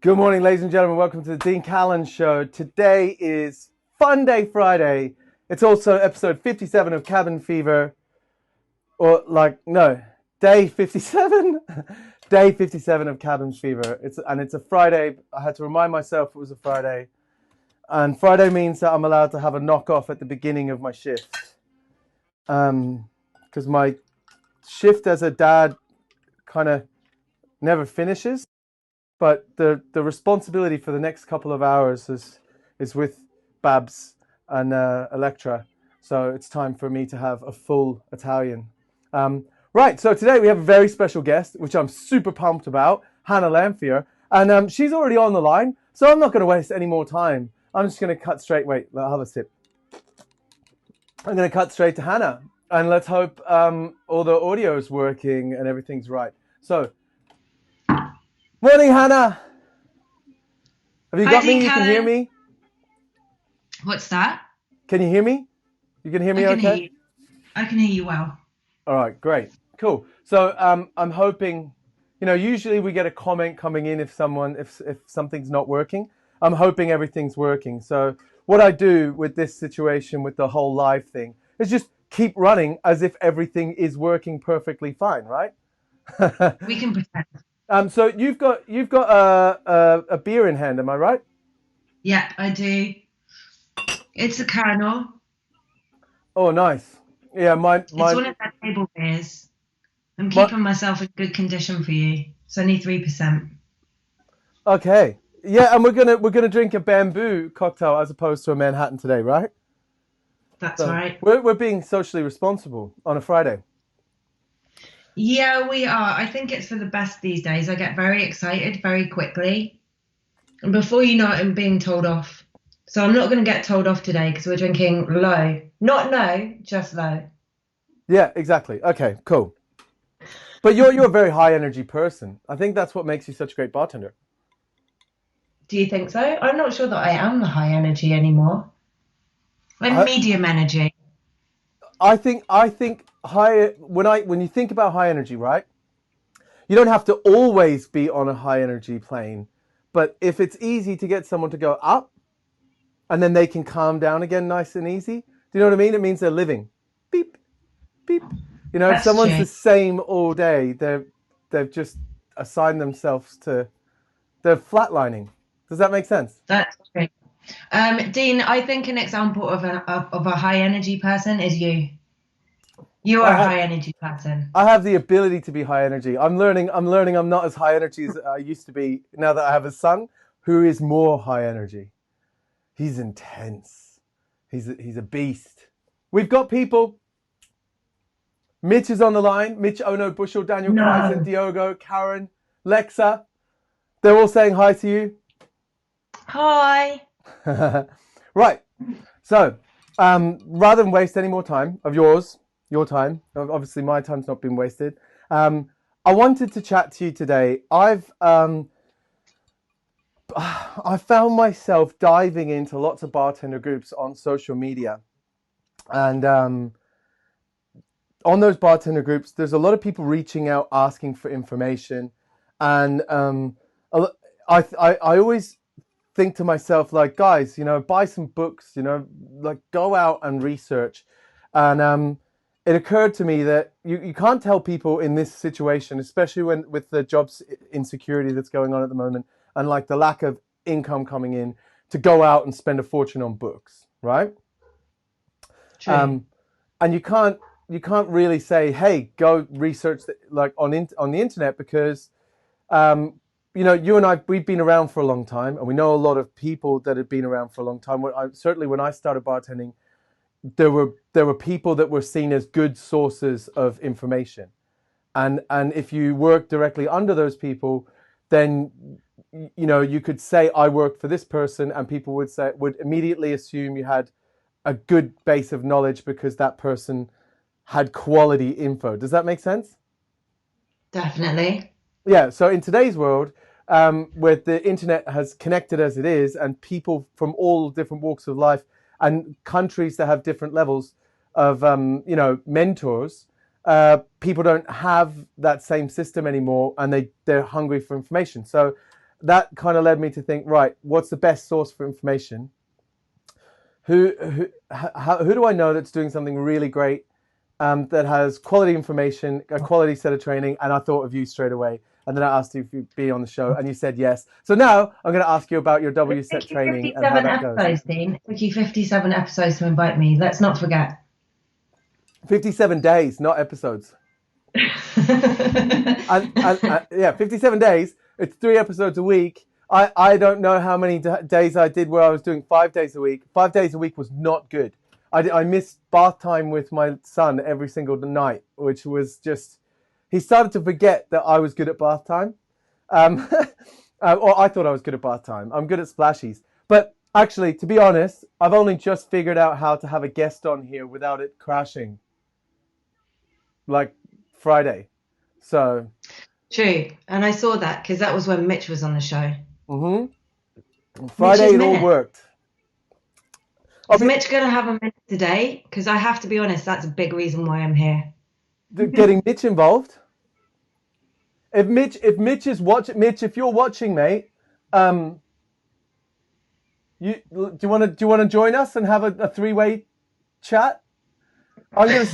Good morning, ladies and gentlemen. Welcome to the Dean Callan Show. Today is Fun Day Friday. It's also episode 57 of Cabin Fever. Day 57? Day 57 of Cabin Fever. It's a Friday. I had to remind myself it was a Friday. And Friday means that I'm allowed to have a knock-off at the beginning of my shift. Because my shift as a dad kind of never finishes. But the responsibility for the next couple of hours is with Babs and Electra. So it's time for me to have a full Italian. Right, so today we have a very special guest, which I'm super pumped about, Hannah Lanfear. And she's already on the line, so I'm not going to waste any more time. I'm just going to cut straight, I'll have a sip. I'm going to cut straight to Hannah. And let's hope all the audio is working and everything's right. So, morning, Hannah. Have you Hi, got me? Dean You can hear Callan. me? What's that? Can you hear me? You can hear me I can hear okay? you. I can hear you well. All right, great. Cool. So I'm hoping, usually we get a comment coming in if something's not working. I'm hoping everything's working. So what I do with this situation with the whole live thing is just keep running as if everything is working perfectly fine, right? We can pretend. So you've got a beer in hand, am I right? Yeah, I do. It's a Colonel. Oh, nice. Yeah, It's one of their table beers. I'm my keeping myself in good condition for you. It's only 3%. okay. Yeah, and we're gonna drink a bamboo cocktail as opposed to a Manhattan today, right? That's So right. we're being socially responsible on a Friday. Yeah, we are. I think it's for the best these days. I get very excited very quickly. And before you know it, I'm being told off. So I'm not going to get told off today because we're drinking low. Not no, just low. Yeah, exactly. Okay, cool. But you're a very high energy person. I think that's what makes you such a great bartender. Do you think so? I'm not sure that I am the high energy anymore. I'm I medium energy. I think high when you think about high energy, right? You don't have to always be on a high energy plane, but if it's easy to get someone to go up and then they can calm down again nice and easy, do you know what I mean? It means they're living. Beep, beep. If That's someone's true. the same all day, they've just assigned themselves to they're flatlining. Does that make sense? That's true. Dean, I think an example of a high energy person is you. You I are a have high energy person. I have the ability to be high energy. I'm learning I'm not as high energy as I used to be now that I have a son who is more high energy. He's intense. He's a beast. We've got people. Mitch is on the line. Mitch, Ono, Bushel, Daniel, Kreisen, No. Diogo, Karen, Lexa. They're all saying hi to you. Hi. Right. So, rather than waste any more time of your time, obviously my time's not been wasted. I wanted to chat to you today. I found myself diving into lots of bartender groups on social media, and on those bartender groups, there's a lot of people reaching out asking for information, and I always think to myself, like, guys, buy some books, like go out and research. And it occurred to me that you can't tell people in this situation, especially when with the jobs insecurity that's going on at the moment and like the lack of income coming in, to go out and spend a fortune on books, right? True. Um, and you can't really say, hey, go research like on the internet, because um, you and we've been around for a long time, and we know a lot of people that have been around for a long time. Certainly, when I started bartending, there were people that were seen as good sources of information, and if you work directly under those people, then you could say I worked for this person, and people would immediately assume you had a good base of knowledge because that person had quality info. Does that make sense? Definitely. Yeah, so in today's world, where the internet has connected as it is, and people from all different walks of life and countries that have different levels of, mentors, people don't have that same system anymore, and they're hungry for information. So that kind of led me to think, right, what's the best source for information? Who do I know that's doing something really great, that has quality information, a quality set of training? And I thought of you straight away. And then I asked you if you'd be on the show, and you said yes. So now I'm going to ask you about your WSET training and how that goes. Dean. It took you 57 episodes to invite me. Let's not forget. 57 days, not episodes. and 57 days. It's 3 episodes a week. I don't know how many days I did where I was doing 5 days a week. 5 days a week was not good. I missed bath time with my son every single night, which was just... He started to forget that I was good at bath time. Or I thought I was good at bath time. I'm good at splashies. But actually, to be honest, I've only just figured out how to have a guest on here without it crashing. Like Friday. So... True. And I saw that because that was when Mitch was on the show. Friday it all worked. Is Mitch going to have a minute today? Because I have to be honest, that's a big reason why I'm here. Getting Mitch involved. If Mitch is watching, Mitch, if you're watching, mate, do you want to join us and have a 3-way chat? I'm gonna.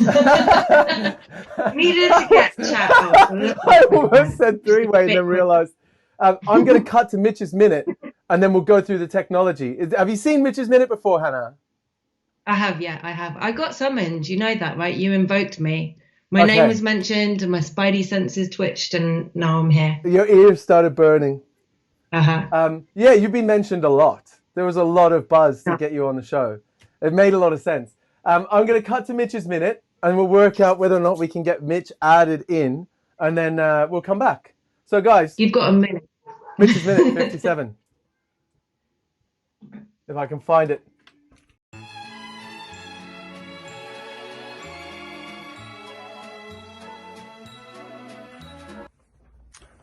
Needed to get chat on. I almost said 3-way and then realised I'm going to cut to Mitch's minute and then we'll go through the technology. Have you seen Mitch's minute before, Hannah? I have, yeah, I have. I got summoned. You know that, right? You invoked me. My name was mentioned and my spidey senses twitched and now I'm here. Your ears started burning. Uh-huh. Yeah, you've been mentioned a lot. There was a lot of buzz to get you on the show. It made a lot of sense. I'm going to cut to Mitch's minute and we'll work out whether or not we can get Mitch added in and then we'll come back. So, guys. You've got a minute. Mitch's minute, 57. If I can find it.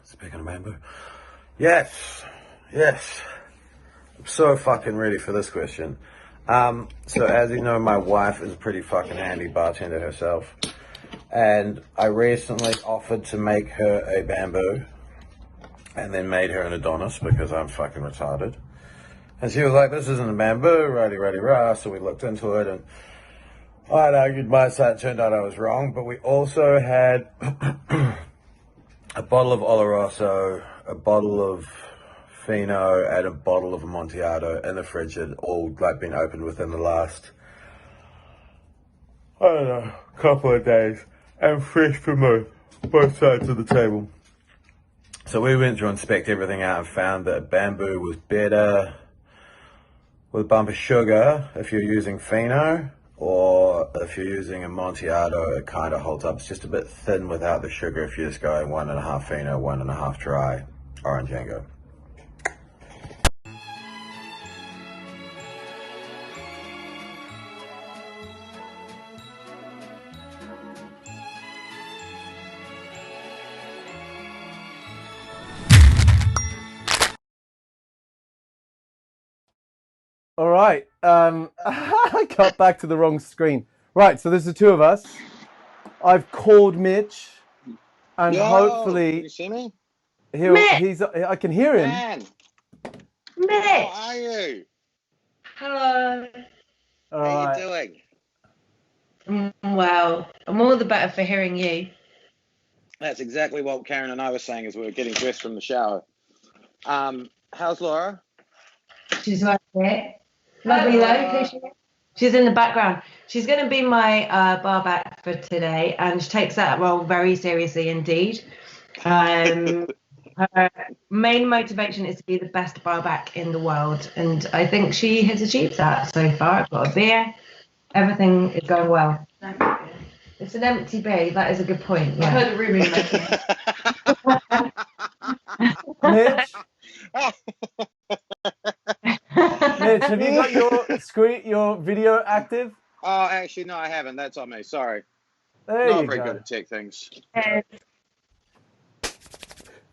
Speaking of bamboo. Yes. I'm so fucking ready for this question. So as you know, my wife is a pretty fucking handy bartender herself. And I recently offered to make her a bamboo and then made her an Adonis because I'm fucking retarded. And she was like, this isn't a bamboo, rah. So we looked into it and I'd argued my side, turned out I was wrong, but we also had a bottle of Oloroso, a bottle of Fino, and a bottle of Amontillado in the fridge had all like been opened within the last, I don't know, couple of days, and fresh from both sides of the table. So we went through and spec'd everything out and found that bamboo was better with a bump of sugar if you're using Fino, or if you're using Amontillado, it kind of holds up. It's just a bit thin without the sugar if you're just going 1.5 Fino, 1.5 dry Oranjango. All right. I got back to the wrong screen. Right, so there's the two of us. I've called Mitch, and hopefully, can you see me? I can hear him. Man, Mitch! how are you? Hello. All How right. you doing? Well, I'm all the better for hearing you. That's exactly what Karen and I were saying as we were getting dressed from the shower. How's Laura? She's right there. Lovely though. She's in the background. She's going to be my bar back for today, and she takes that role very seriously indeed. Her main motivation is to be the best bar back in the world, and I think she has achieved that so far. I've got a beer. Everything is going well. It's an empty bay. That is a good point. Yeah. I heard a room in Mitch? Mitch, have you got your video active? Oh, actually, no, I haven't. That's on me. Sorry. There Not you very go. good at tech things.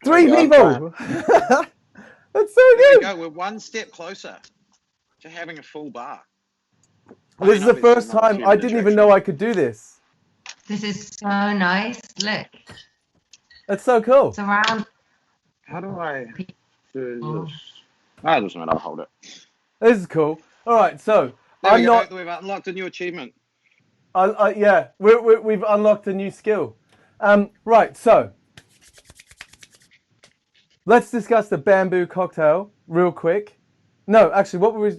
3 people! That's so There good! we go. We're one step closer to having a full bar. This is the first time I didn't even know I could do this. This is so nice. Look. That's so cool. It's around. How do I? Oh. I just meant I'll hold it. This is cool. All right, so There I'm we go. not. We've unlocked a new achievement. Yeah, we've unlocked a new skill. Right, so let's discuss the bamboo cocktail real quick. No, actually,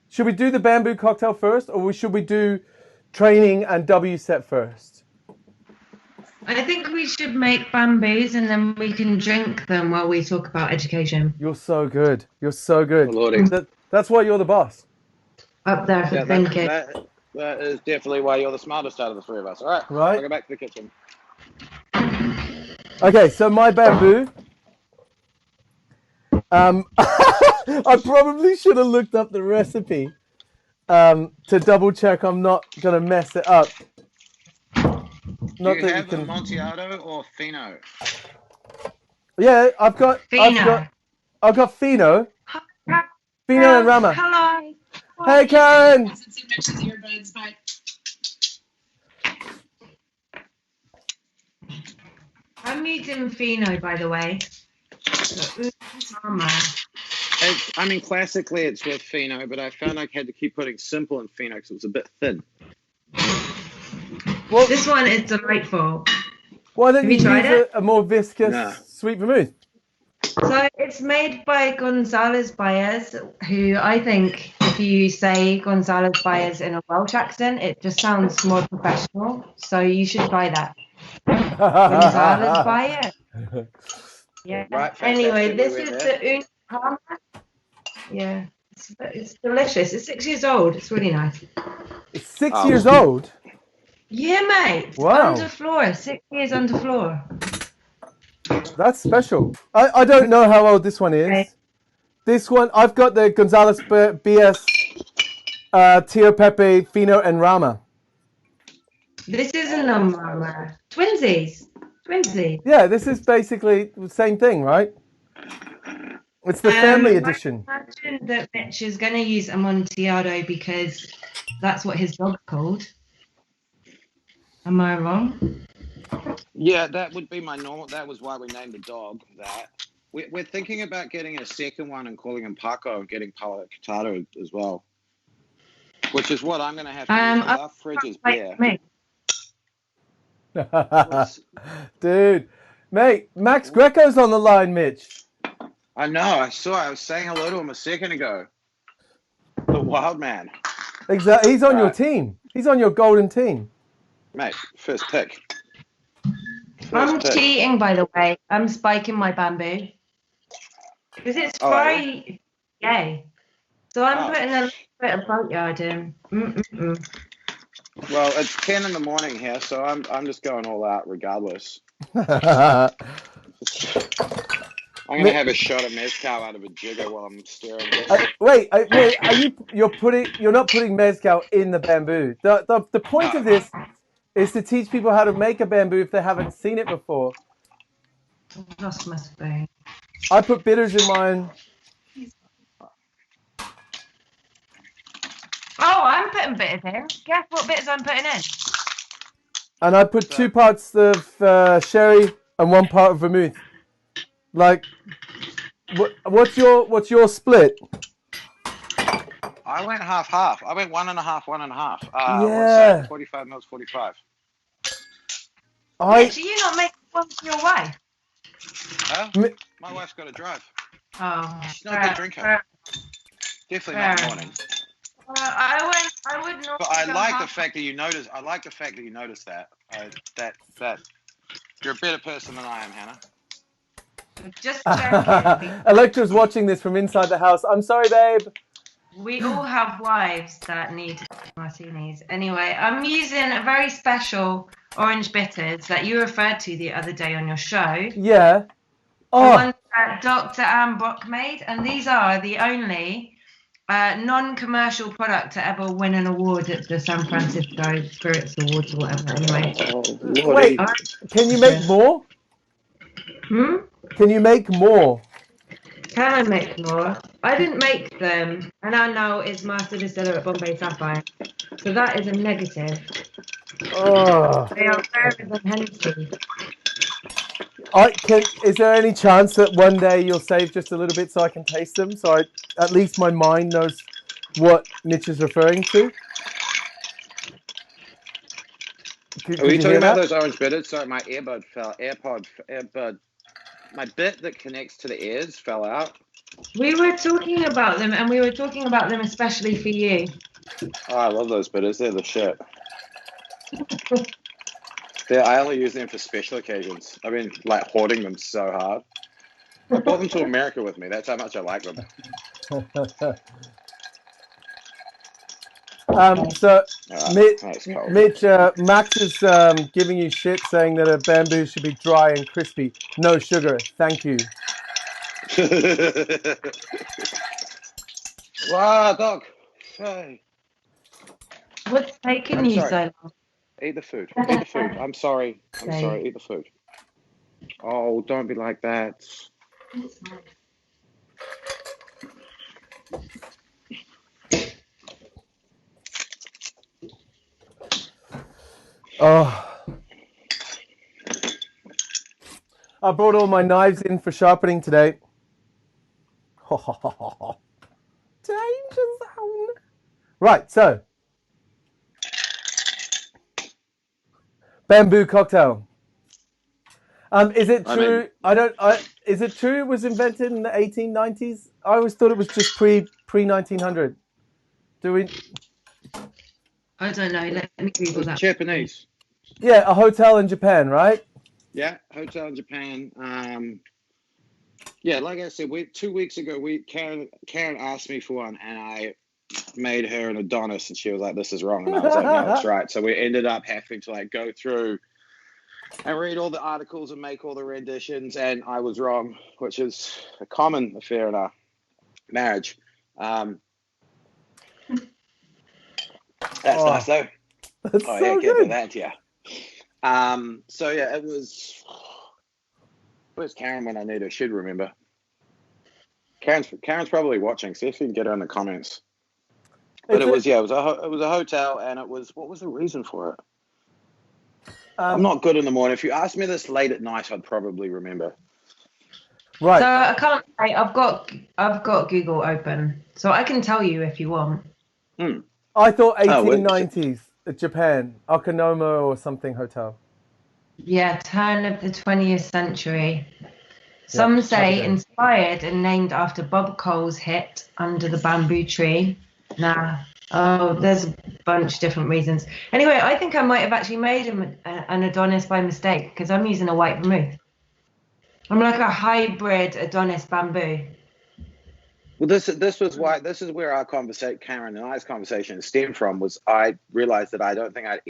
should we do the bamboo cocktail first, or should we do training and W set first? I think we should make bamboos and then we can drink them while we talk about education. You're so good. You're so good. Oh, Lordy. That's why you're the boss. Up there for thinking. That is definitely why you're the smartest out of the three of us. All right. Right. I'll go back to the kitchen. Okay, so my bamboo. I probably should have looked up the recipe to double check I'm not gonna mess it up. Do you have Amontillado or Fino? Yeah, I've got Fino. Fino and Rama. Hello. Hey, Karen. I'm using Fino, by the way. Classically it's with Fino, but I found I had to keep putting simple in Fino because it was a bit thin. Well, this one is delightful. Why don't you use a more viscous sweet vermouth? So it's made by Gonzalez Baez, who I think if you say Gonzalez Baez in a Welsh accent, it just sounds more professional. So you should try that. Gonzalez Baez. Yeah. Right, anyway, this is the Untitled. Yeah. It's delicious. It's 6 years old. It's really nice. It's 6 years old? Yeah, mate. Wow. Underfloor. 6 years underfloor. That's special. I don't know how old this one is. Okay. This one, I've got the Gonzalez BS, Tio Pepe, Fino, and Rama. This isn't a Rama. Twinsies. Yeah, this is basically the same thing, right? It's the family edition. I imagine that Mitch is going to use Amontillado because that's what his dog's called. Am I wrong? Yeah, that would be my normal. That was why we named the dog that. We're thinking about getting a second one and calling him Paco and getting Palo Catado as well. Which is what I'm going to have to do because our fridge is bare. Dude, mate, Max Greco's on the line, Mitch. I know, I saw. I was saying hello to him a second ago. The wild man. Exactly. He's on your team. He's on your golden team. Mate, first pick. I'm cheating, by the way. I'm spiking my bamboo. Because it's very gay. So I'm putting a little bit of boatyard in. Well, it's 10 in the morning here, so I'm just going all out regardless. I'm going to have a shot of mezcal out of a jigger while I'm stirring this. Wait, you're not putting mezcal in the bamboo. The point of this is to teach people how to make a bamboo if they haven't seen it before. Lost my spoon. I put bitters in mine. Oh, I'm putting bitters in. Guess what bitters I'm putting in? And I put 2 parts of sherry and 1 part of vermouth. Like, what's your split? I went half. I went 1.5, 1.5. Yeah. What's that? 45 mils, 45. Mitch, are you not making one for your wife? Huh? My wife's got to drive. Oh. She's not a good drinker. Definitely not in the morning. I would not. But I like the fact that you notice. I like the fact that you notice that. That you're a better person than I am, Hannah. Just checking. Electra's watching this from inside the house. I'm sorry, babe. We all have wives that need martinis. Anyway, I'm using a very special orange bitters that you referred to the other day on your show. Yeah. Oh. The ones that Dr. Anne Brock made, and these are the only non-commercial product to ever win an award at the San Francisco Spirits Awards or whatever. Anyway. Wait, can you make more? Can you make more? Can I make more? I didn't make them, and I know it's master distiller at Bombay Sapphire, so that is a negative. Oh. They are better than Hennessy. Is there any chance that one day you'll save just a little bit so I can taste them? So at least my mind knows what Mitch is referring to. Are you talking about those orange bitters? Sorry, my AirPod. My bit that connects to the ears fell out. We were talking about them, and we were talking about them especially for you. Oh, I love those bitters. They're the shit. I only use them for special occasions. I've been like hoarding them so hard. I brought them to America with me. That's how much I like them. So Right, Mitch, Max is giving you shit, saying that a bamboo should be dry and crispy, no sugar. Thank you. Wow, dog. Hey. What's taking you so long? Eat the food. Eat the food. I'm sorry. I'm sorry. Eat the food. Oh, don't be like that. Oh, I brought all my knives in for sharpening today. Danger zone. Right, so bamboo cocktail. Is it true? Is it true it was invented in the 1890s? I always thought it was just pre 1900. Do we? I don't know. Let me Google that. Japanese. Yeah, a hotel in Japan, right? Yeah, hotel in Japan. Yeah, like I said, 2 weeks ago, Karen asked me for one, and I made her an Adonis, and she was like, "This is wrong," and I was like, "No, it's right." So we ended up having to like go through and read all the articles and make all the renditions, and I was wrong, which is a common affair in our marriage. That's nice though. That's so good. That, yeah. So yeah, it was. Where's Karen when I need her? She'd remember. Karen's probably watching. See if you can get her in the comments. But it was a hotel, and it was, what was the reason for it? I'm not good in the morning. If you asked me this late at night, I'd probably remember. Right. So I can't say I've got Google open, so I can tell you if you want. I thought 1890s Japan, Okinawa or something hotel. Yeah, turn of the 20th century. Some say inspired and named after Bob Cole's hit Under the Bamboo Tree. There's a bunch of different reasons. Anyway, I think I might have actually made an Adonis by mistake because I'm using a white vermouth. I'm like a hybrid Adonis bamboo. Well, this is where our conversation, Karen and I's conversation, stemmed from. Was I realized that I don't think I'd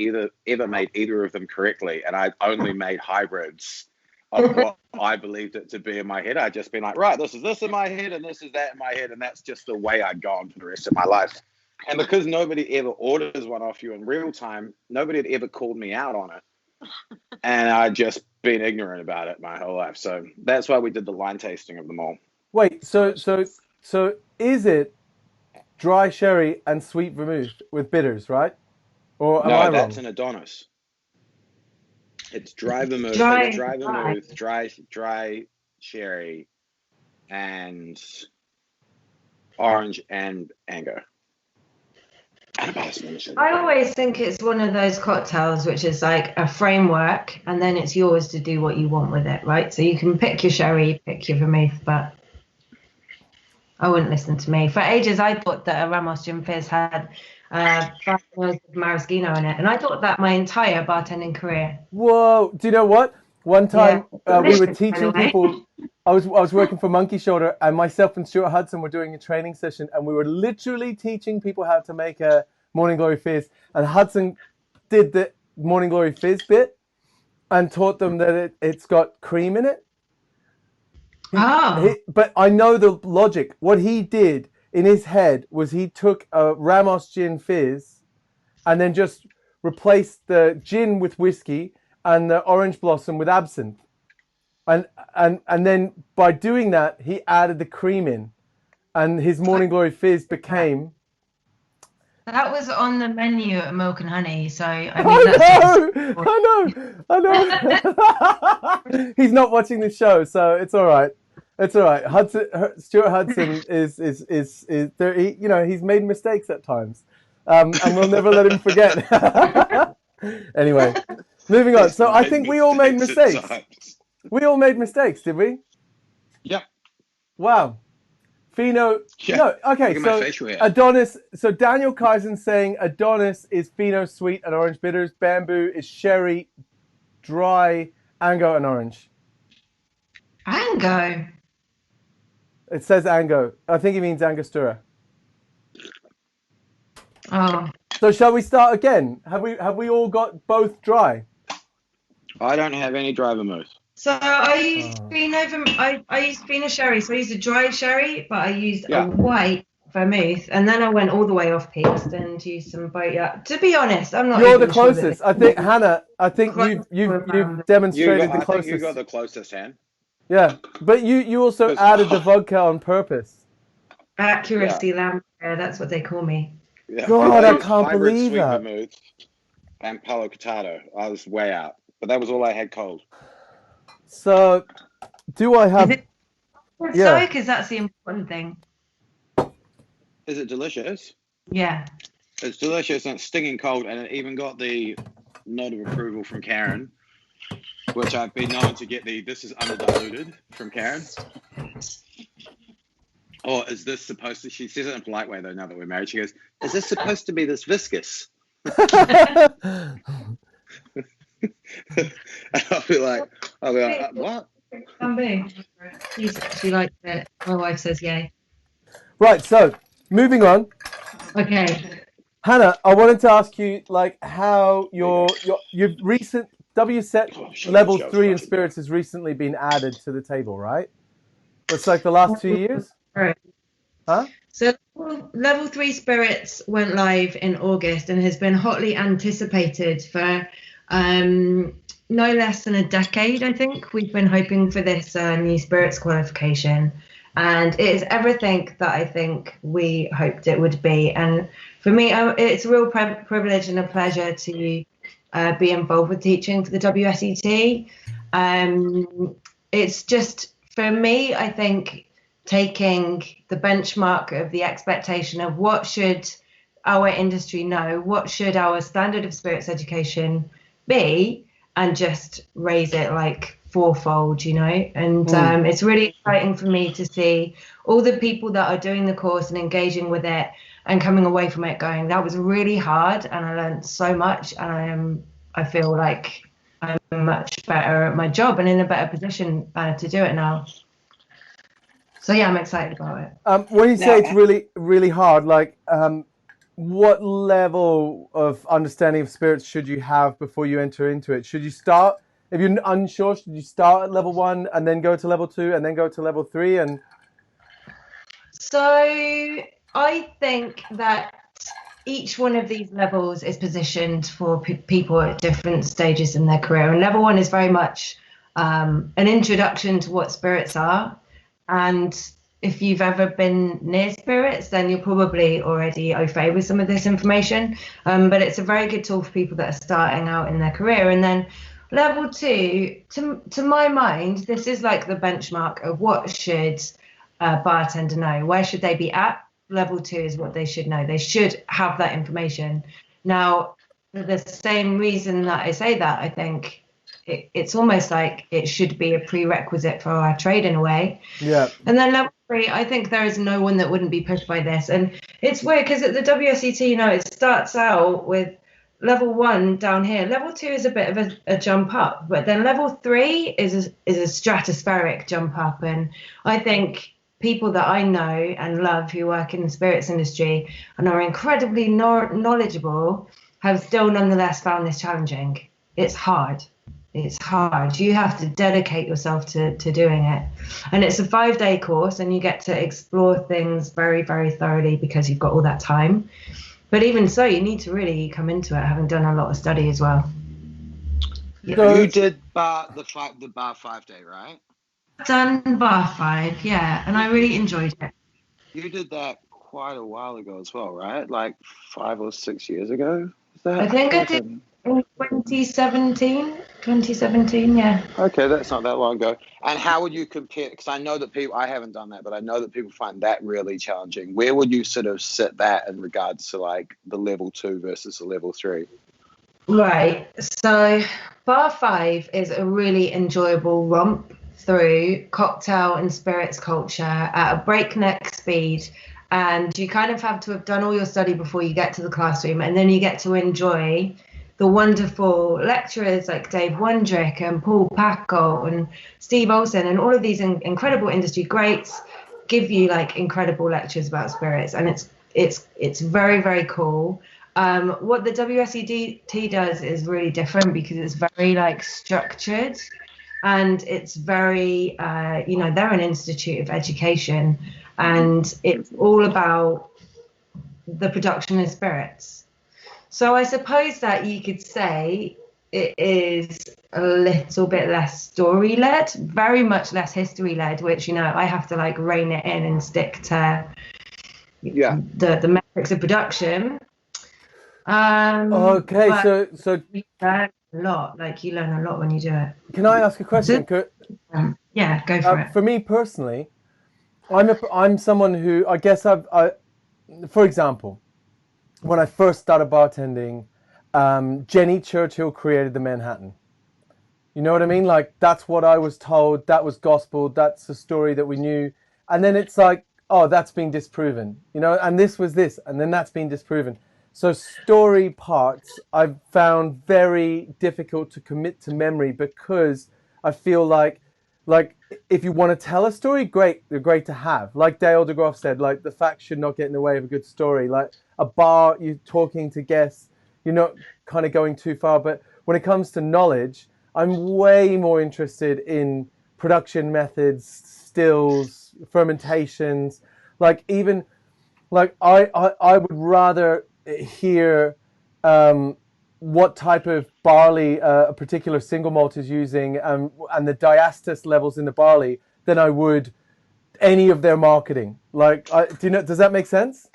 ever made either of them correctly, and I'd only made hybrids of what I believed it to be in my head. I'd just been like, right, this is this in my head, and this is that in my head, and that's just the way I'd gone for the rest of my life. And because nobody ever orders one off you in real time, nobody had ever called me out on it, and I'd just been ignorant about it my whole life. So that's why we did the line tasting of them all. Wait, so is it dry sherry and sweet vermouth with bitters, right? Or am I wrong? No, that's an Adonis. It's dry vermouth, dry sherry, and orange and mango. I always think it's one of those cocktails which is like a framework, and then it's yours to do what you want with it, right? So you can pick your sherry, pick your vermouth, but I wouldn't listen to me. For ages, I thought that a Ramos Gin Fizz had 5 mils of maraschino in it, and I thought that my entire bartending career. Whoa! Do you know what? One time we were teaching people. I was working for Monkey Shoulder, and myself and Stuart Hudson were doing a training session, and we were literally teaching people how to make a Morning Glory Fizz. And Hudson did the Morning Glory Fizz bit and taught them that it's got cream in it. But I know the logic. What he did in his head was he took a Ramos Gin Fizz and then just replaced the gin with whiskey and the orange blossom with absinthe. And then by doing that, he added the cream in, and his Morning Glory Fizz became That was on the menu at Milk and Honey, so I mean that's I know. He's not watching the show, so it's all right. It's all right. Stuart Hudson is there. He's made mistakes at times, and we'll never let him forget. Anyway, moving on. So I think we all made mistakes. We all made mistakes, did we? Yep. Wow. Pheno. Yeah. No. Okay. Look at my So facial hair. Adonis. So Daniel Kaisen's saying Adonis is Pheno sweet and orange bitters. Bamboo is sherry, dry, Ango and orange. Ango. It says Ango. I think he means Angostura. Oh. So shall we start again? Have we all got both dry? I don't have any dry vermouth. So I used Pheno. I used Pheno sherry. So I used a dry sherry, but I used a white vermouth, and then I went all the way off piste and used some boat. Yeah. To be honest, I'm not. You're even the closest. Sure I think Hannah. I think you've demonstrated the I closest. think you got the closest, Han. Yeah, but you also added the vodka on purpose. Accuracy Lanfear, that's what they call me. Yeah. God, I can't Hybrid believe sweet that. vermouth and Palo Cortado. I was way out, but that was all I had cold. So, do I have? So, because that's the important thing. Is it delicious? Yeah. It's delicious and it's stinging cold, and it even got the nod of approval from Karen, which I've been known to get this is underdiluted from Karen. Or is this supposed to, she says it in a polite way though, now that we're married, she goes, is this supposed to be this viscous? And I'll be like, what? Can be. She likes it. My wife says yay. Right, so moving on. Okay. Hannah, I wanted to ask you like how your recent WSET level 3 in spirits has recently been added to the table, right? It's like the last 2 years? Right. Huh? So level 3 spirits went live in August and has been hotly anticipated for no less than a decade, I think. We've been hoping for this new spirits qualification, and it is everything that I think we hoped it would be. And for me, it's a real privilege and a pleasure to be involved with teaching for the WSET. It's just, for me, I think, taking the benchmark of the expectation of what should our industry know, what should our standard of spirits education be, and just raise it like fourfold, and it's really exciting for me to see all the people that are doing the course and engaging with it and coming away from it going, that was really hard and I learned so much, and I feel like I'm much better at my job and in a better position to do it now. So yeah, I'm excited about it. When you say it's really, really hard, like what level of understanding of spirits should you have before you enter into it? Should you start, if you're unsure, should you start at level 1 and then go to level 2 and then go to level 3? And so I think that each one of these levels is positioned for people at different stages in their career. And level 1 is very much an introduction to what spirits are. And if you've ever been near spirits, then you're probably already au fait with some of this information. But it's a very good tool for people that are starting out in their career. And then level 2, to my mind, this is like the benchmark of what should a bartender know. Where should they be at? Level 2 is what they should know. They should have that information. Now, for the same reason that I say that, I think it's almost like it should be a prerequisite for our trade in a way. Yeah. And then level 3, I think there is no one that wouldn't be pushed by this. And it's weird because at the WSET, it starts out with level 1 down here. Level 2 is a bit of a jump up, but then level 3 is a stratospheric jump up. And I think people that I know and love who work in the spirits industry and are incredibly knowledgeable have still nonetheless found this challenging. It's hard. It's hard. You have to dedicate yourself to doing it. And it's a 5-day course and you get to explore things very, very thoroughly because you've got all that time. But even so, you need to really come into it having done a lot of study as well. So, you did the bar 5-day, right? Done bar 5, yeah, and I really enjoyed it. You did that quite a while ago as well, right? Like 5 or 6 years ago. Is that? I think I did in 2017. 2017, yeah. Okay, that's not that long ago. And how would you compare? Because I know that people, I haven't done that, but I know that people find that really challenging. Where would you sort of sit that in regards to like the level 2 versus the level 3? Right. So Bar 5 is a really enjoyable romp through cocktail and spirits culture at a breakneck speed. And you kind of have to have done all your study before you get to the classroom. And then you get to enjoy the wonderful lecturers like Dave Wondrick and Paul Paco and Steve Olsen and all of these incredible industry greats give you like incredible lectures about spirits. And it's very, very cool. What the WSET does is really different because it's very like structured, and it's very they're an institute of education, and it's all about the production of spirits. So I suppose that you could say it is a little bit less story led, very much less history led, which I have to like rein it in and stick to the metrics of production. Okay, so you learn a lot. Like you learn a lot when you do it. can I ask a question? Yeah, go for it. For me personally, I'm someone who I guess for example, when I first started bartending, Jenny Churchill created the Manhattan. You know what I mean? Like that's what I was told. That was gospel. That's the story that we knew. And then it's like, oh, that's been disproven. And this was this, and then that's been disproven. So story parts I've found very difficult to commit to memory because I feel like if you want to tell a story, great, they're great to have. Like Dale DeGroff said, like the facts should not get in the way of a good story. Like a bar, you're talking to guests, you're not kind of going too far. But when it comes to knowledge, I'm way more interested in production methods, stills, fermentations. Like even like I would rather hear what type of barley a particular single malt is using and the diastasis levels in the barley than I would any of their marketing. Like, does that make sense?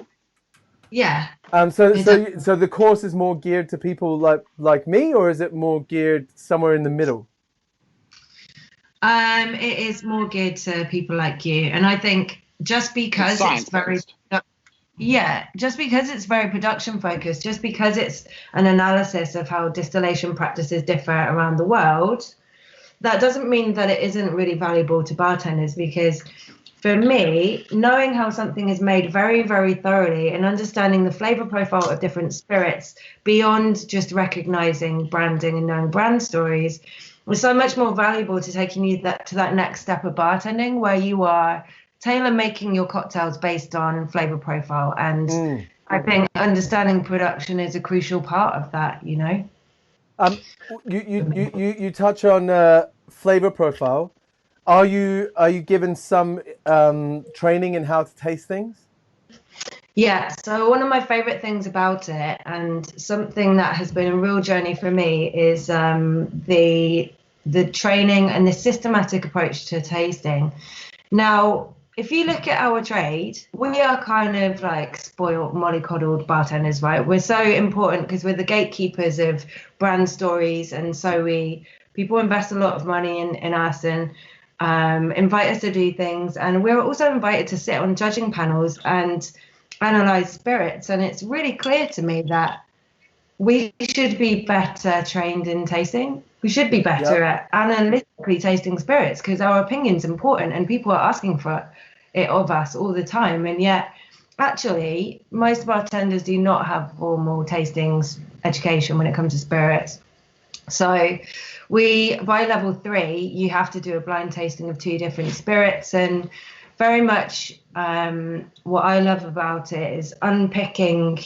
Yeah. So the course is more geared to people like me, or is it more geared somewhere in the middle? It is more geared to people like you, and I think just because it's very production focused, just because it's an analysis of how distillation practices differ around the world, that doesn't mean that it isn't really valuable to bartenders. Because for me, knowing how something is made very, very thoroughly and understanding the flavor profile of different spirits beyond just recognizing branding and knowing brand stories is so much more valuable to taking you to that next step of bartending, where you are tailor making your cocktails based on flavor profile. And I think understanding production is a crucial part of that. You touch on flavor profile. Are you given some training in how to taste things? Yeah, so one of my favorite things about it, and something that has been a real journey for me, is the training and the systematic approach to tasting. Now, if you look at our trade, we are kind of like spoiled, mollycoddled bartenders, right? We're so important because we're the gatekeepers of brand stories, and so people invest a lot of money in us and invite us to do things, and we're also invited to sit on judging panels and analyze spirits. And it's really clear to me that we should be better trained in tasting. We should be better at analytically tasting spirits, because our opinion's important and people are asking for it of us all the time. And yet, actually, most bartenders do not have formal tastings education when it comes to spirits. So by level 3, you have to do a blind tasting of 2 different spirits. And very much what I love about it is unpicking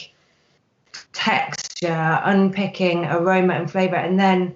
texture, unpicking aroma and flavor, and then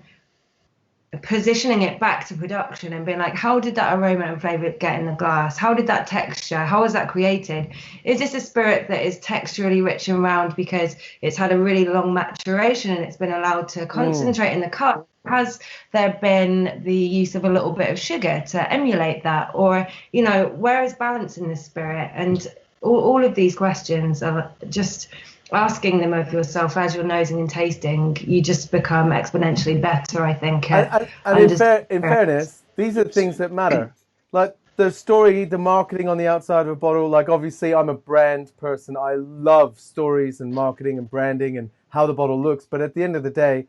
positioning it back to production and being like, how did that aroma and flavor get in the glass? How did that texture, how was that created? Is this a spirit that is texturally rich and round because it's had a really long maturation and it's been allowed to concentrate in the cup? Has there been the use of a little bit of sugar to emulate that? Or, where is balance in this spirit? And all of these questions are just asking them of yourself as you're nosing and tasting. You just become exponentially better, I think. And in fairness, these are things that matter. Like the story, the marketing on the outside of a bottle. Like obviously, I'm a brand person. I love stories and marketing and branding and how the bottle looks. But at the end of the day,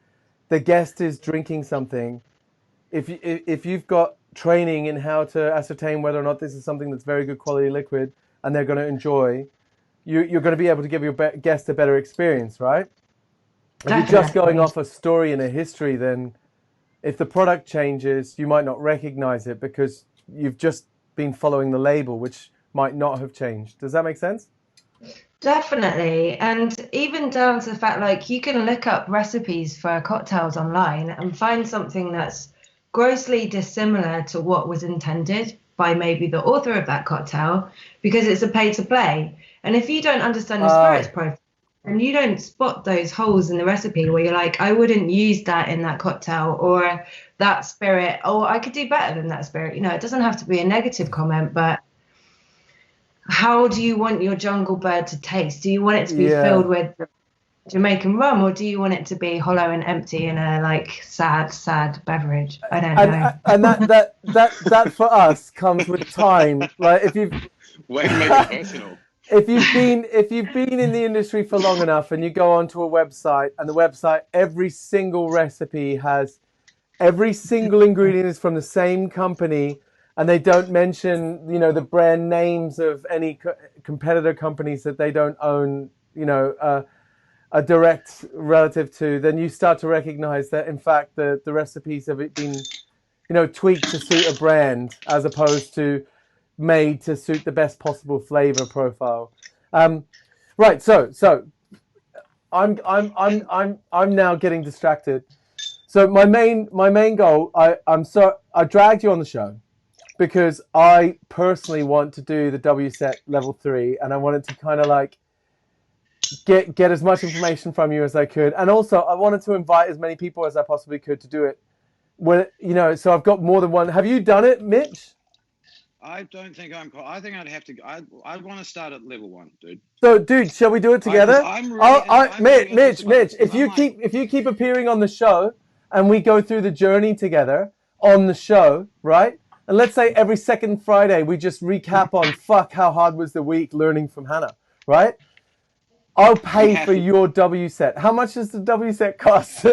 the guest is drinking something. If you've got training in how to ascertain whether or not this is something that's very good quality liquid and they're going to enjoy, you're going to be able to give your guest a better experience, right? If you're just going off a story and a history, then if the product changes, you might not recognize it because you've just been following the label, which might not have changed. Does that make sense? Definitely. And even down to the fact, like, you can look up recipes for cocktails online and find something that's grossly dissimilar to what was intended by maybe the author of that cocktail, because it's a pay to play. And if you don't understand the spirits profile and you don't spot those holes in the recipe where you're like, I wouldn't use that in that cocktail, or that spirit, or I could do better than that spirit. You know, it doesn't have to be a negative comment, but how do you want your jungle bird to taste? Do you want it to be filled with Jamaican rum, or do you want it to be hollow and empty in a like sad beverage? I don't know. And that for us comes with time. Like if you've way to make it personal. If you've been in the industry for long enough and you go onto a website and the website, every single recipe has every single ingredient is from the same company, and they don't mention, you know, the brand names of any competitor companies that they don't own, you know, a direct relative to, then you start to recognize that, in fact, the recipes have been, you know, tweaked to suit a brand as opposed to made to suit the best possible flavor profile. Right. So I'm now getting distracted. So my main goal, I dragged you on the show because I personally want to do the WSET level 3, and I wanted to kind of like get as much information from you as I could, and also I wanted to invite as many people as I possibly could to do it. When, you know, so I've got more than one. Have you done it, Mitch? I don't think I think I'd have to. I'd want to start at level 1, dude. So, dude, shall we do it together? Mitch, if you keep appearing on the show, and we go through the journey together on the show, right? And let's say every second Friday we just recap on how hard was the week learning from Hannah, right? I'll pay for your WSET. How much does the WSET cost?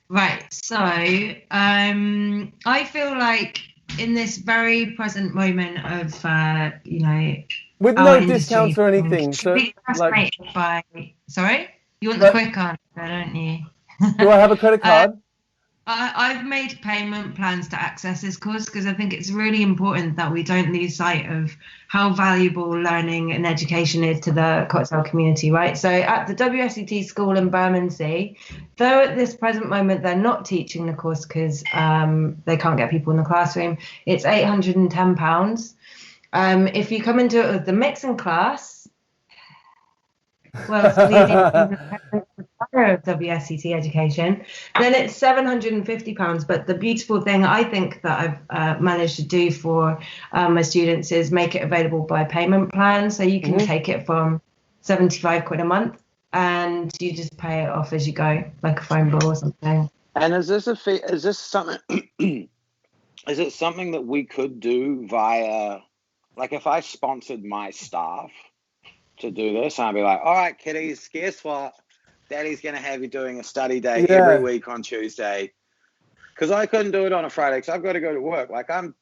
Right. So, I feel like in this very present moment of, you know, with no discounts or anything. So, like, sorry, you want the quick answer, don't you? Do I have a credit card? I've made payment plans to access this course because I think it's really important that we don't lose sight of how valuable learning and education is to the cocktail community, right? So at the WSET school in Bermondsey, though at this present moment they're not teaching the course because they can't get people in the classroom, it's £810. If you come into it with the mixing class, well, it's of WSET education, then it's £750. But the beautiful thing I think that I've managed to do for my students is make it available by payment plan. So you can take it from 75 quid a month and you just pay it off as you go, like a phone bill or something. And is this something is it something that we could do via, like, if I sponsored my staff to do this, I'd be like, all right, kiddies, guess what? Daddy's going to have you doing a study day every week on Tuesday. Because I couldn't do it on a Friday because I've got to go to work. Like, I'm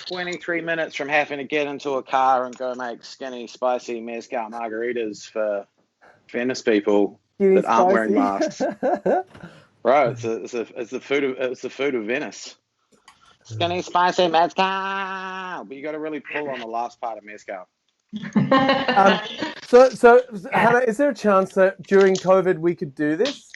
23 minutes from having to get into a car and go make skinny, spicy mezcal margaritas for Venice people that aren't wearing masks. Bro, it's the food of Venice. Skinny, spicy mezcal. But you got to really pull on the last part of mezcal. So Hannah, is there a chance that during COVID we could do this?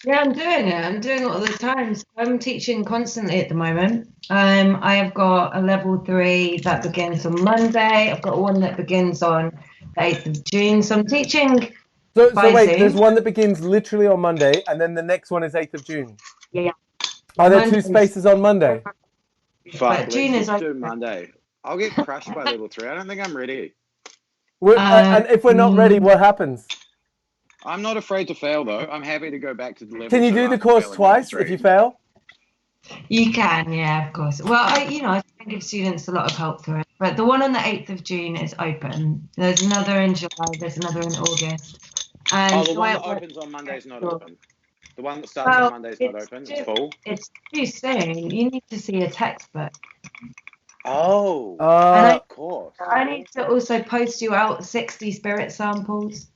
Yeah, I'm doing it. I'm doing it all the time. So I'm teaching constantly at the moment. I have got a level 3 that begins on Monday. I've got one that begins on the 8th of June. So I'm teaching. So wait, Zoom. There's one that begins literally on Monday, and then the next one is 8th of June. Yeah. Are there 2 spaces on Monday? But June is do Monday. I'll get crushed by level 3. I don't think I'm ready. And if we're not ready, what happens? I'm not afraid to fail, though. I'm happy to go back to the level. Can you do the course twice if you fail? You can, yeah, of course. Well, I try and give students a lot of help through it. But the one on the 8th of June is open. There's another in July. There's another in August. And the one that opens on Monday is not open. The one that starts on Monday is not open. It's full. It's too soon. You need to see a textbook. Oh, of course. I need to also post you out 60 spirit samples.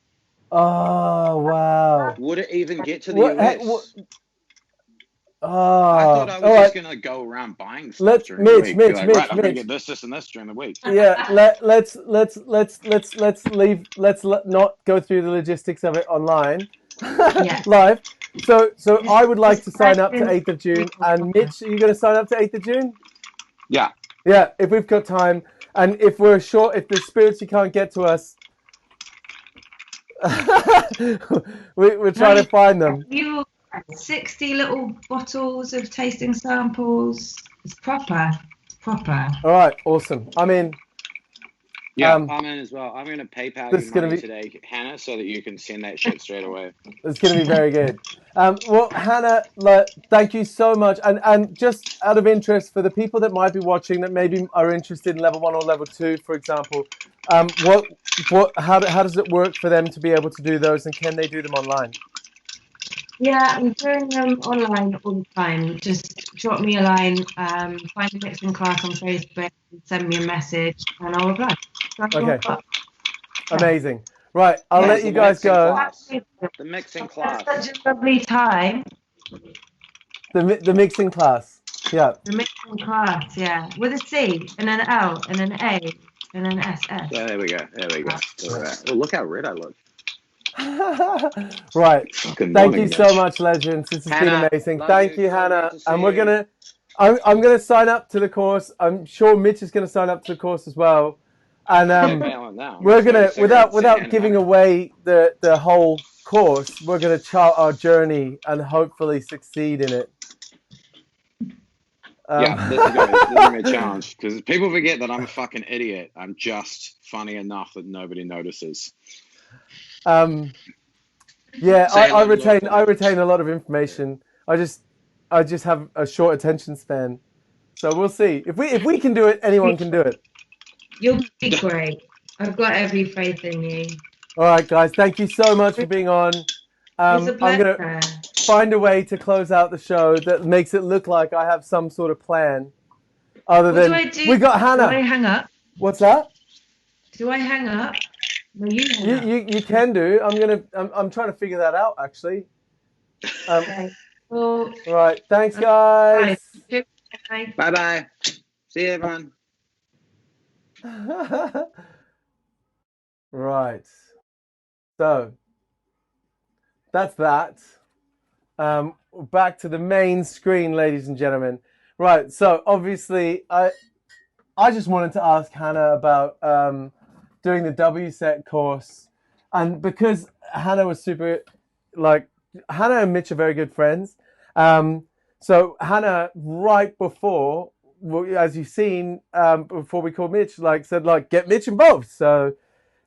Oh, wow. Would it even get to the US? I thought I was just going to go around buying stuff during the week. Mitch, I'm going to get this, and this during the week. Yeah, let's not go through the logistics of it online. Live. So I would like to sign up to 8th of June. And Mitch, are you going to sign up to 8th of June? Yeah. Yeah, if we've got time. And if we're short, if the spirits you can't get to us, we're trying to find them. 60 little bottles of tasting samples. It's proper. All right, awesome. I'm in. Yeah, I'm in as well. I'm going to PayPal you money today, Hannah, so that you can send that shit straight away. It's going to be very good. Well, Hannah, thank you so much. And just out of interest, for the people that might be watching that maybe are interested in level 1 or level 2, for example, how does it work for them to be able to do those, and can they do them online? Yeah, I'm doing them online all the time. Just drop me a line, find a mixing class on Facebook, send me a message, and I'll reply. Okay. Amazing. Right, I'll let you guys go. The mixing class. Such a lovely time. The mixing class. Yeah. The mixing class, yeah. With a C and an L and an A and an SS. Yeah, there we go. Oh, look how red I look. Right. Thank you so much, legends. This has been amazing. Thank you, Hannah. And I'm gonna sign up to the course. I'm sure Mitch is gonna sign up to the course as well. And we're gonna, without giving away the whole course, we're gonna chart our journey and hopefully succeed in it. Yeah, this is gonna be a challenge, because people forget that I'm a fucking idiot. I'm just funny enough that nobody notices. Yeah, I retain a lot of information. I just have a short attention span. So we'll see. If we can do it, anyone can do it. You'll be great. I've got every faith in you. All right, guys. Thank you so much for being on. It's a pleasure. I'm gonna find a way to close out the show that makes it look like I have some sort of plan. Other than we got Hannah. Do I hang up? What's that? Do I hang up? No, you can do. I'm trying to figure that out actually. Okay. Well, all right. Thanks, guys. Bye bye. See you, everyone. Right. So that's that. Back to the main screen, ladies and gentlemen. Right. So obviously, I just wanted to ask Hannah about doing the WSET course, and because Hannah was Hannah and Mitch are very good friends. So Hannah, right before, as you've seen, before we called Mitch, said get Mitch involved. So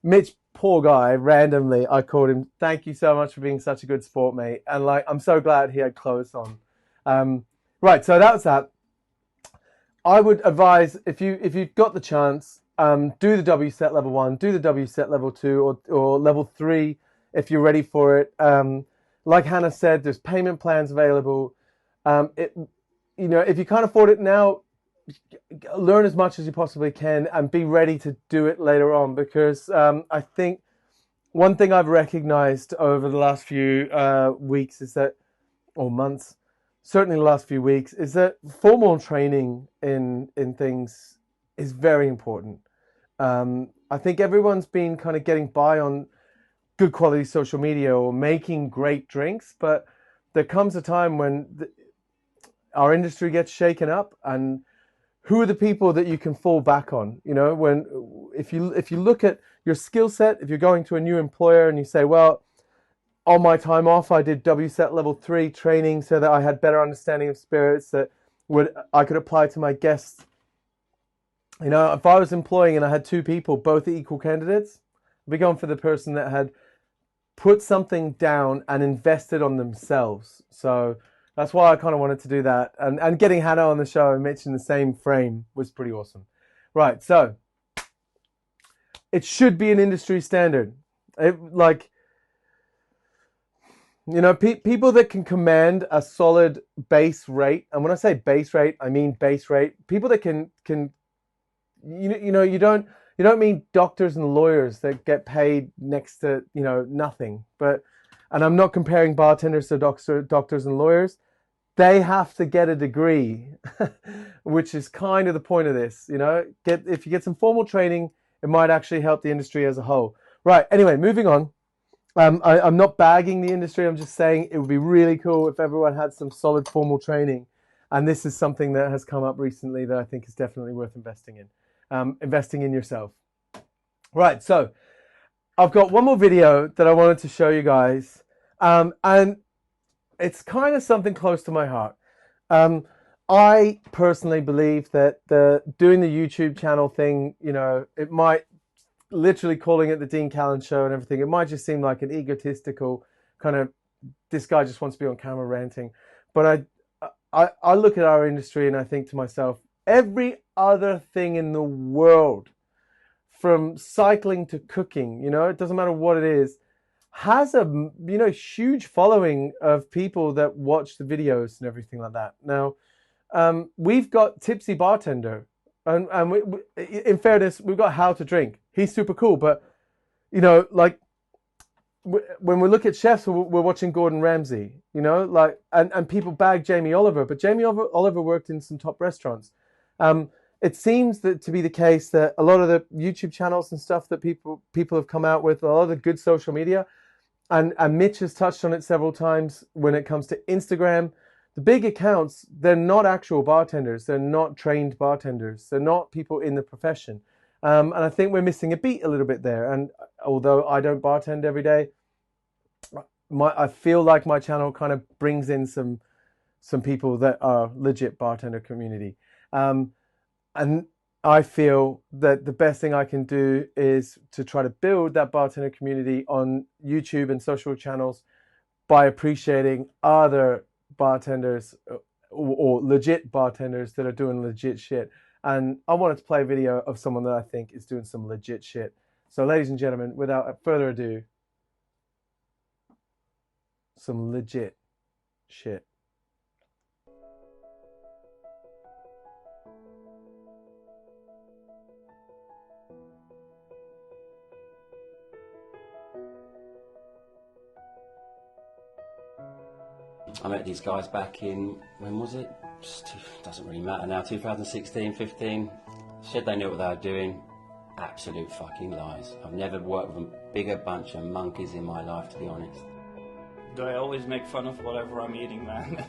Mitch, poor guy, randomly I called him. Thank you so much for being such a good sport, mate. And I'm so glad he had clothes on. Right, so that was that. I would advise if you've got the chance, do the WSET level 1, do the WSET level 2, or level 3 if you're ready for it. Like Hannah said, there's payment plans available. If you can't afford it now, learn as much as you possibly can and be ready to do it later on, because I think one thing I've recognized over the last few weeks or months, certainly the last few weeks, is that formal training in things is very important. I think everyone's been kind of getting by on good quality social media or making great drinks, but there comes a time when our industry gets shaken up, and who are the people that you can fall back on? If you look at your skill set, if you're going to a new employer and you say, well, on my time off, I did WSET level 3 training so that I had better understanding of spirits that I could apply to my guests. If I was employing and I had 2 people, both equal candidates, I'd be going for the person that had put something down and invested on themselves. So that's why I kind of wanted to do that. And getting Hannah on the show and Mitch in the same frame was pretty awesome. Right, so it should be an industry standard. People that can command a solid base rate, and when I say base rate, I mean base rate. People that can you don't mean doctors and lawyers that get paid next to nothing. And I'm not comparing bartenders to doctors and lawyers. They have to get a degree, which is kind of the point of this. If you get some formal training, it might actually help the industry as a whole. Right. Anyway, moving on. I'm not bagging the industry. I'm just saying it would be really cool if everyone had some solid formal training. And this is something that has come up recently that I think is definitely worth investing in. Investing in yourself. Right. So I've got one more video that I wanted to show you guys. And it's kind of something close to my heart. I personally believe that doing the YouTube channel thing, it might, literally calling it the Dean Callan Show and everything, it might just seem like an egotistical kind of, this guy just wants to be on camera ranting. But I look at our industry and I think to myself, every other thing in the world, from cycling to cooking, it doesn't matter what it is, has a huge following of people that watch the videos and everything like that. Now, we've got Tipsy Bartender, and in fairness, we've got How to Drink. He's super cool, but when we look at chefs, we're watching Gordon Ramsay. And people bag Jamie Oliver, but Jamie Oliver worked in some top restaurants. It seems that to be the case that a lot of the YouTube channels and stuff that people have come out with, a lot of the good social media, and Mitch has touched on it several times when it comes to Instagram, the big accounts, they're not actual bartenders. They're not trained bartenders. They're not people in the profession. And I think we're missing a beat a little bit there. And although I don't bartend every day, I feel like my channel kind of brings in some people that are legit bartender community. And I feel that the best thing I can do is to try to build that bartender community on YouTube and social channels by appreciating other bartenders or legit bartenders that are doing legit shit. And I wanted to play a video of someone that I think is doing some legit shit. So ladies and gentlemen, without further ado, some legit shit. I met these guys back in, when was it? Doesn't really matter now, 2016, 15. Said they knew what they were doing. Absolute fucking lies. I've never worked with a bigger bunch of monkeys in my life, to be honest. Do I always make fun of whatever I'm eating, man?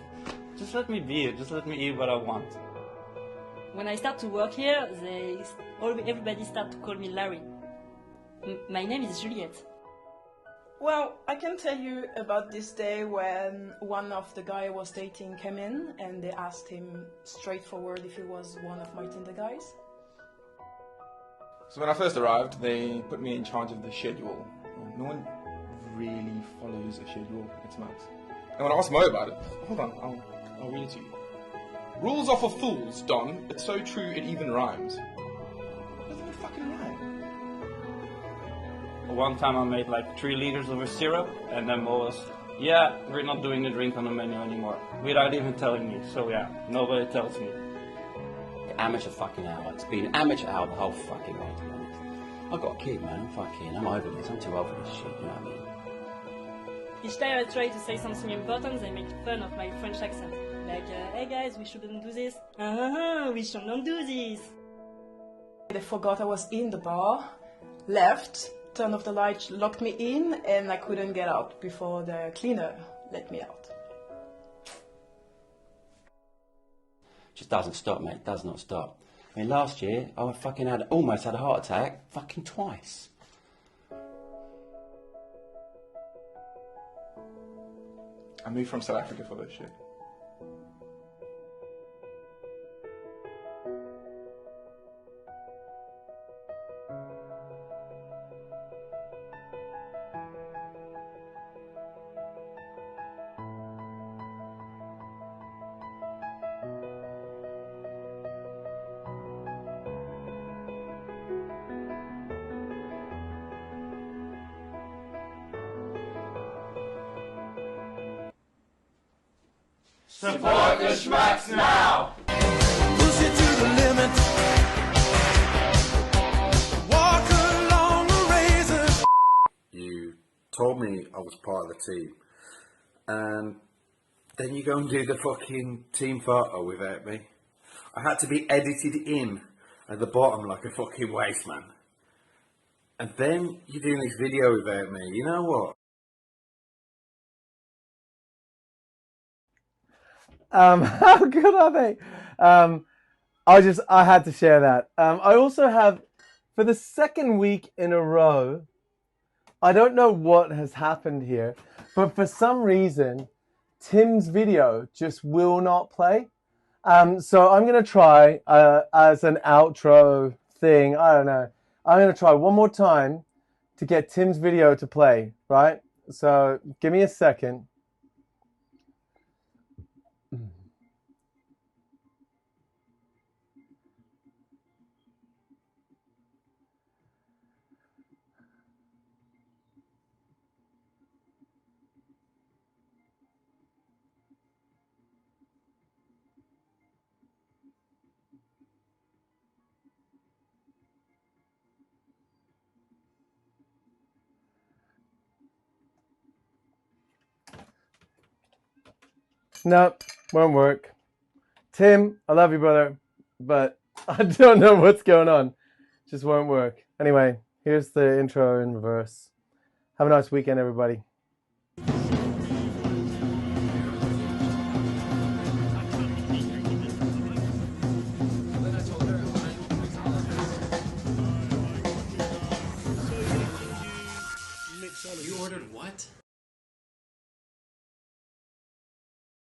Just let me be it, just let me eat what I want. When I start to work here, everybody start to call me Larry. My name is Juliette. Well, I can tell you about this day when one of the guy I was dating came in and they asked him straightforward if he was one of my Tinder guys. So when I first arrived, they put me in charge of the schedule. No one really follows a schedule, it's nuts. And when I asked Mo about it, hold on, I'll read it to you. Rules are for fools, Don. It's so true it even rhymes. It doesn't even fucking rhyme. One time I made like 3 liters of a syrup, and then Mo was, yeah, we're not doing the drink on the menu anymore. Without even telling me, so yeah, nobody tells me. Amateur fucking hour. It's been amateur hour the whole fucking way, to be honest. I've got a kid, man. I'm over this. I'm too old for this shit, you know what I mean? Each time I try to say something important, they make fun of my French accent. Like, hey guys, we shouldn't do this. We shouldn't do this. They forgot I was in the bar, left, turned off the light, locked me in, and I couldn't get out before the cleaner let me out. Just doesn't stop, mate. Does not stop. I mean, last year, I almost had a heart attack fucking twice. I moved from South Africa for this shit. Support the Schmucks now! Push it to the limit. Walk along the razor. You told me I was part of the team, and then you go and do the fucking team photo without me. I had to be edited in at the bottom like a fucking waste man. And then you're doing this video without me. You know what? How good are they? I had to share that. I also have, for the second week in a row, I don't know what has happened here, but for some reason, Tim's video just will not play. So I'm going to try as an outro thing. I don't know. I'm going to try one more time to get Tim's video to play, right? So give me a second. Nope, won't work. Tim, I love you, brother, but I don't know what's going on. Just won't work. Anyway, here's the intro in reverse. Have a nice weekend, everybody.